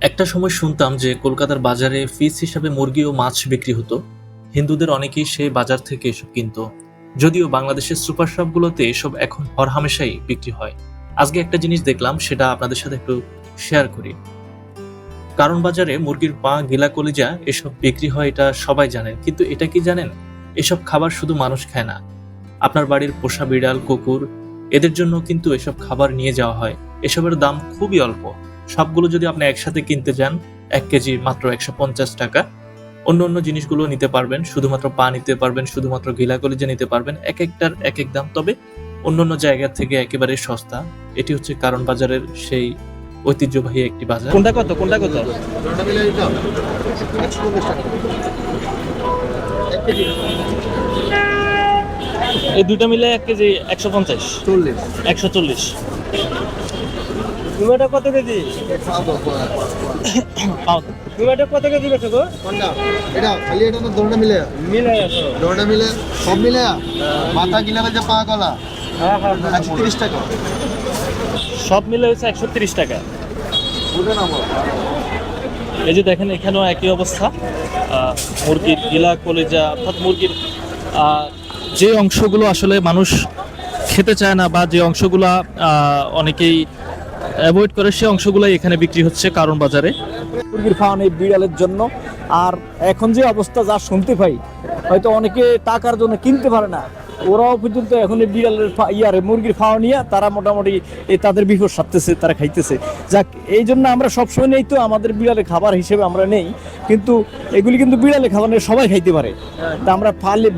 একটা সময় শুনতাম যে কলকাতার বাজারে ফিস হিসাবে মুরগি ও মাছ বিক্রি হতো। হিন্দুদের অনেকেই সেই বাজার থেকে এসব কিনতো। যদিও বাংলাদেশের সুপার শপগুলোতে এসব এখন হরহামেশাই বিক্রি হয়। আজকে একটা জিনিস দেখলাম, সেটা আপনাদের সাথে একটু শেয়ার করি। কারণ বাজারে মুরগির পা, গিলা, কলিজা এসব বিক্রি হয়, এটা সবাই জানেন। কিন্তু এটা কি জানেন, এসব খাবার শুধু মানুষ খায় না, আপনার বাড়ির পোষা বিড়াল, কুকুর, এদের জন্য কিন্তু এসব খাবার নিয়ে যাওয়া হয়। এসবের দাম খুবই অল্প। সবগুলো যদি আপনি একসাথে কিনতে যান, 1 কেজি মাত্র 150 টাকা। অন্য অন্য জিনিসগুলো নিতে পারবেন, শুধুমাত্র পা নিতে পারবেন, শুধুমাত্র গিলা কলিজা নিতে পারবেন। এক একটার এক এক দাম, তবে অন্য অন্য জায়গা থেকে একেবারে সস্তা। এটি হচ্ছে কারণ বাজারের সেই ঐতিহ্যবাহী একটি বাজার। কোনটা কত কোনটা কত? এই দুইটা মিলে 1 কেজি 150, 140। টমেটো কত কেজি? টমেটো কত কেজি বেচো গো? এটা খালি এটা তো দোনটা মিলে মিলে আছে। দোনটা মিলে সব মিলে মাথা গিলা যে পা গলা হ্যাঁ হ্যাঁ 130 টাকা সব মিলে হচ্ছে 130 টাকা। বুঝে না আমার এই যে দেখেন, এখানেও একই অবস্থা। মুরগির গিলা, কলিজা, অর্থাৎ মুরগির যে অংশগুলো আসলে মানুষ খেতে চায় না বা যে অংশগুলো অনেকেই অ্যাভয়েড করে, সেই অংশগুলোই এখানে বিক্রি হচ্ছে কারণ বাজারে। মুরগির ফার্ম এই বিড়ালের জন্য। আর এখন যে অবস্থা যা শুনতে পাই, হয়তো অনেকে টাকার জন্য কিনতে পারে না, ওরাও পর্যন্ত এখন এই বিড়ালের মুরগির ফার্ম নিয়ে তারা মোটামুটি এই তাদের বিপদ সারতেছে, তারা খাইতেছে। যাক, এই জন্য আমরা সবসময় নেই, তো আমাদের বিড়ালের খাবার হিসেবে আমরা নেই, কিন্তু এগুলি কিন্তু বিড়ালের খাবার নিয়ে সবাই খাইতে পারে। তা আমরা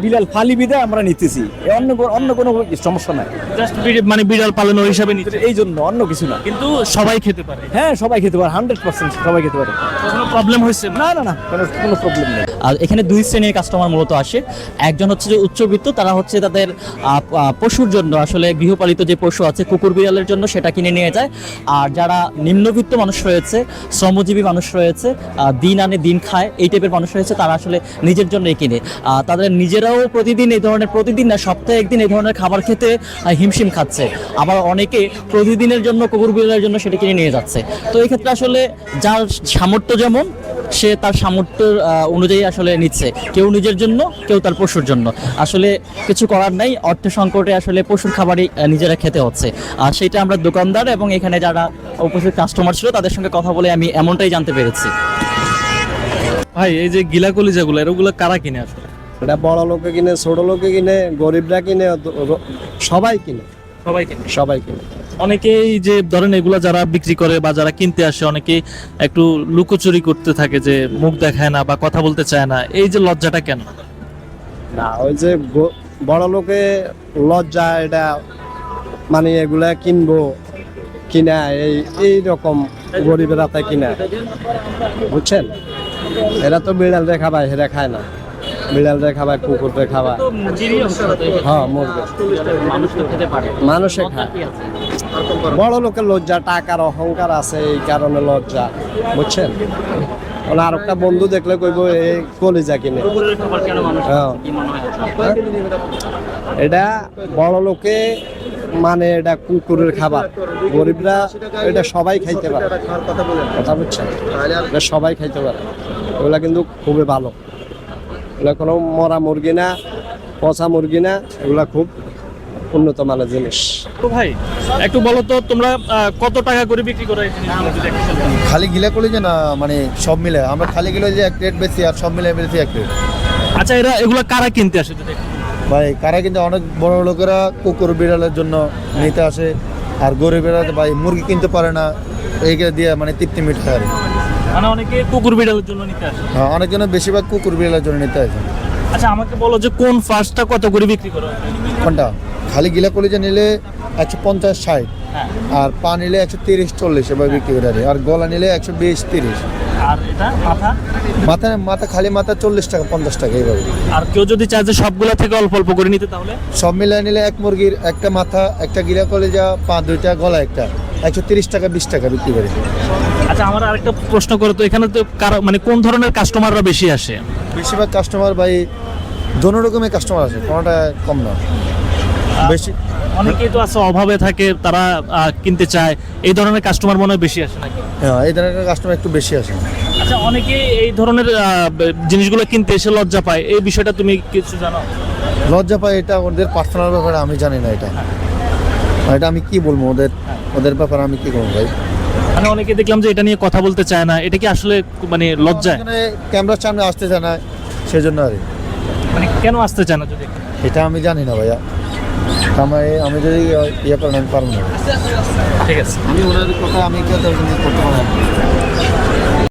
বিড়াল ফালি বিদায় আমরা নিতেছি, অন্য কোনো সমস্যা নাই। জাস্ট মানে বিড়াল পালনের হিসাবে নিচ্ছে, এই জন্য, অন্য কিছু না। কিন্তু সবাই খেতে পারে। হ্যাঁ, সবাই খেতে পারে, 100% সবাই খেতে পারে। কোনো প্রবলেম হয়েছে? না না না, কোনো প্রবলেম নেই। আর এখানে দুই শ্রেণীর কাস্টমার মূলত আসে। একজন হচ্ছে যে উচ্চবিত্ত, তারা হচ্ছে তাদের পশুর জন্য, আসলে গৃহপালিত যে পশু আছে কুকুর বিড়ালের জন্য, সেটা কিনে নিয়ে যায়। আর যারা নিম্নবিত্ত মানুষ রয়েছে, শ্রমজীবী মানুষ রয়েছে, দিন আনে দিন খায়, এই টাইপের মানুষ রয়েছে, তারা আসলে নিজের জন্যই কিনে। তাদের নিজেরাও প্রতিদিন এই ধরনের, প্রতিদিন না সপ্তাহে একদিন এই ধরনের খাবার খেতে হিমশিম খাচ্ছে। আবার অনেকে প্রতিদিনের জন্য কুকুর বিড়ালের জন্য সেটা কিনে নিয়ে যাচ্ছে। তো এই ক্ষেত্রে আসলে যার সামর্থ্য যেমন, সে তার সামর্থ্যের অনুযায়ী আসলে নিচ্ছে। কেউ নিজের জন্য, কেউ তার পশুর জন্য। আসলে কিছু করার নাই, অর্থের সংকটে আসলে পশুর খাবারই নিজেরা খেতে হচ্ছে। আর সেটা আমরা দোকানদার এবং এখানে যারা উপস্থিত কাস্টমার ছিল তাদের সঙ্গে কথা বলে আমি এমনটাই জানতে পেরেছি। ভাই, এই যে গিলা কলিজাগুলো, এগুলো কারা কিনে আসলে? এটা বড় লোকে কিনে, ছোট লোকে কিনে, গরিবরা কিনে, সবাই কিনে, সবাই কিনে। সবাই কিনে। অনেকেই যে ধরেন এগুলা যারা বিক্রি করে বা যারা কিনতে আসে, অনেকেই একটু লুকোচুরি করতে থাকে, যে মুখ দেখায় না বা কথা বলতে চায় না। এই যে লজ্জাটা কেন? না, ওই যে বড় লোকে লজ্জা, এটা মানে এগুলা কিনবো কিনা, এই রকম গরিবেরা তাই কিনা, বুঝছেন? এরা তো বিড়াল রে খাবায়, হেরা খায় না। বিড়াল রে খাবায়, কুকুর রে খাবায়। হ্যাঁ, মুরগি মানুষে খায়। বড় লোকের লজ্জা, টাকার অহংকার আছে, এই কারণে লজ্জা, বুঝছেন? আর একটা বন্ধু দেখলে কইব এই কলিজা কিনে। হ্যাঁ, এটা বড় লোকে মানে এটা কুকুরের খাবার, গরিবরা এটা সবাই খাইতে পারে। কথা বুঝছেন? এটা সবাই খাইতে পারে। ওগুলা কিন্তু খুবই ভালো। এগুলা কোনো মরা মুরগি না, পচা মুরগি না, এগুলা খুব উন্নত মানের জিনিস। তো ভাই, একটু বলো তো, তোমরা কত টাকা করে বিক্রি করো এই জিনিসগুলো? যদি একটু বলতেন। খালি গিলা কলিজা না, মানে সব মিলে আমরা খালি গিলা যে 1 প্লেট বেশি, আর সব মিলে বেশি 1 প্লেট। আচ্ছা, এগুলা কারা কিনতে আসে যদি একটু? ভাই, কারা কিন্তু অনেক বড় লোকেরা কুকুর বিড়ালের জন্য নিতে আসে, আর গরিবেরা ভাই মুরগি কিনতে পারে না, এইগুলো দিয়ে মানে তৃপ্তি মিটে আর মানে অনেকে কুকুর বিড়ালের জন্য নিতে আসে। হ্যাঁ, অনেকজনের বেশিরভাগ কুকুর বিড়ালের জন্য নিতে আসে। আচ্ছা, আমাকে বলো যে কোন ফার্স্টটা কত করে বিক্রি করো? কোনটা? খালি গিলা কলিজা নিলে 150-60, হ্যাঁ। আর পা নিলে 130-40 এবার বিক্রি করে দেয়, আর গলা নিলে 120-30। আর এটা মাথা খালি মাথা 40 টাকা 50 টাকা এইভাবে। আর কেউ যদি চায় যে সবগুলা থেকে অল্প অল্প করে নিতে, তাহলে সব মিলিয়ে নিলে এক মুরগির একটা মাথা, একটা গিলা কলিজা, পা দুইটা, গলা একটা, 130 টাকা 20 টাকা বিক্রি করে। আচ্ছা, আমার আরেকটা প্রশ্ন করো তো, এখানে তো মানে কোন ধরনের কাস্টমাররা বেশি আসে? বেশিরভাগ কাস্টমার ভাই দোনো রকমের কাস্টমার আছে, কোনোটা কম না। বেশি অনেকেই তো আছে অভাবে থাকে, তারা কিনতে চায়, এই ধরনের কাস্টমার মনে হয় বেশি আসে নাকি? হ্যাঁ, এই ধরনের কাস্টমার একটু বেশি আসে। আচ্ছা, অনেকে এই ধরনের জিনিসগুলো কিনতে এসে লজ্জা পায়, এই বিষয়টা তুমি কিছু জানো? লজ্জা পায়, এটা ওদের পার্সোনাল ব্যাপারে, আমি জানি না এটা। এটা আমি কি বলবো, ওদের ব্যাপারে আমি কি করবো ভাই। মানে অনেকে দেখলাম যে এটা নিয়ে কথা বলতে চায় না, এটা কি আসলে মানে লজ্জায়? এখানে ক্যামেরার সামনে আসতে চায় না, সেজন্য আর কি। মানে কেন আসতে চায় না যদি? এটা আমি জানি না ভাইয়া, আমি যদি ইয়ে করেন আমি পারবো না। ঠিক আছে, আমি ওনার কথা আমি করতে পারবো না।